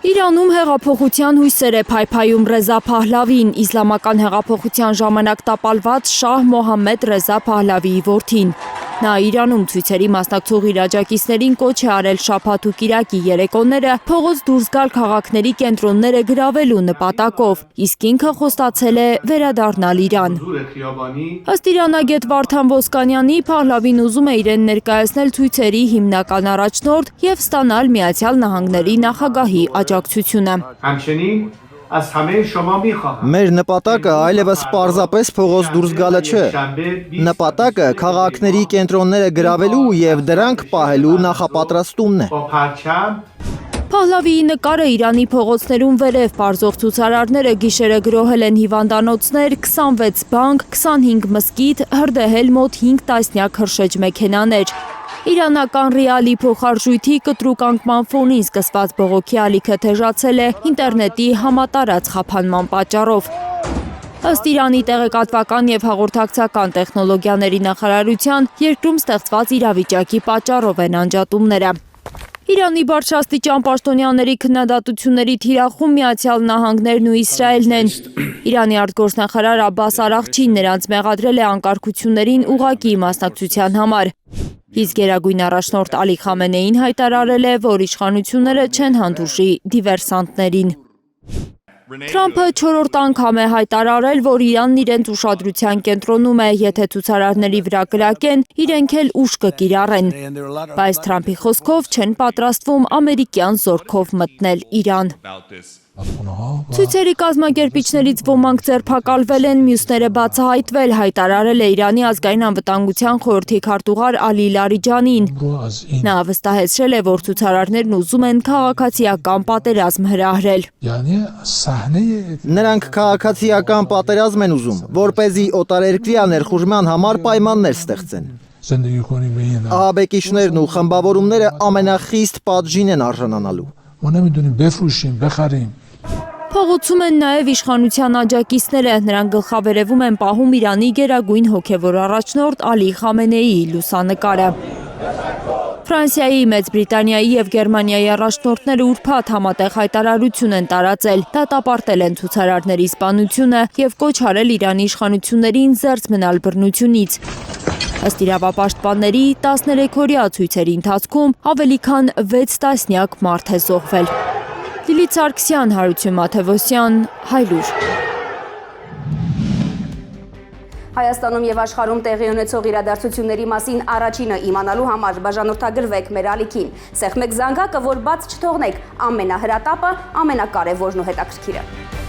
Իրանում հեղափոխության հույսեր է փայփայում Ռեզա Փահլավին, իսլամական հեղափոխության ժամանակ տապալված Շահ Մոհամմեդ Ռեզա Փահլավիի որդին։ Նա Իրանում ցույցերի մասնակցող իր աջակիցներին կոչ է արել շաբաթ ու կիրակի երեկոները փողոց դուրս գալ քաղաքների կենտրոնները գրավելու նպատակով, իսկ ինքը խոստացել է վերադառնալ Իրան։ Ըստ իրանագետ Վարդան Ոսկանյանի, Փահլավին ուզում է իրեն ներկայացնել ցույցերի հիմնական առաջնորդ և ստանալ Միացյալ Նահանգների նախագահի աջակցությունը։ Մեր նպատակը այլևս պարզապես փողոց դուրս գալը չէ։ Նպատակը քաղաքների կենտրոնները գրավելու և դրանք պահելու նախապատրաստումն է։ Փահլավիի նկարը Իրանի փողոցներում վերև պարզող ցուցարարները գիշերը գրոհել են հիվանդանոցներ, 26 բանկ, 25 մզկիթ, հրդեհել մոտ 5 տասնյակ հրշեջ մեքենաներ։ Իրանական ռիալի փոխարժույթի կտրուկ անկման ֆոնին սկսված բողոքի ալիքը թեժացել է ինտերնետի համատարած խափանման պատճառով։ Ըստ Իրանի տեղեկատվական և հաղորդակցական տեխնոլոգիաների նախարարության, երկրում ստեղծված իրավիճակի պատճառով են անջատումները։ Իրանի բարձրաստիճան պաշտոնյաների քննադատությունների թիրախում Միացյալ Նահանգներն ու Իսրայելն են։ Իրանի արտգործնախարար Աբբաս Արաղչին նրանց մեղադրել է անկարգություններին ուղղակի մասնակցության համար։ Իսկ գերագույն առաջնորդ Ալի Խամենեին հայտարարել է, որ իշխանությունները չեն հանդուրժի դիվերսանտներին։ Թրամփը 4-րդ անգամ է հայտարարել, որ Իրանն իրենց ուշադրության կենտրոնում է, եթե ցուցարարների վրա կրակեն, իրենք էլ ուժ կկիրառեն։ Բայց Թրամփի խոսքով չեն պատրաստվում ամերիկյան զորքով մտնել Իրան։ Ցույցերի կազմակերպիչներից ոմանք ձերբակալվել են, մյուսները բացահայտվել, հայտարարել է Իրանի ազգային անվտանգության խորհրդի քարտուղար Ալի Լարիջանին։ Նա վստահեցրել է, որ ցուցարարներն ուզում են քաղաքացիական պատերազմ հրահրել։ Նրանք քաղաքացիական պատերազմ են ուզում, որպեսզի օտարերկրյա ներխուժման համար պայմաններ ստեղծեն։ Ահաբեկիչներն ու խմբավորումները ամենախիստ պատժին են արժանանալու։ Փողոցում են նաև իշխանության աջակիցները, նրանք գլխավերևում են պահում Իրանի գերագույն հոգևոր առաջնորդ Ալի Խամենեիի լուսանկարը։ Ֆրանսիայի, Մեծ Բրիտանիայի և Գերմանիայի առաջնորդները ուրբաթ համատեղ հայտարարություն են տարածել, դատապարտել են ցուցարարների սպանությունը և կոչ արել Իրանի իշխանություններին զերծ մնալ բռնությունից։ Ըստ իրավապաշտպանների, 13-օրյա ցույցերի ընթացքում ավելի քան 6 տասնյակ մարդ է զոհվել։ Լիլիթ Սարգսյան, Հարություն Մաթևոսյան, Հայլուր։ Հայաստանում և աշխարհում տեղի ունեցող իրադարձությունների մասին առաջինը իմանալու համար բաժանորդագրվեք մեր ալիքին։ Սեղմեք զանգակը, որ բաց չթողնեք, ամենահրատապը, ամենակարևորն ու հետաքրքիրը։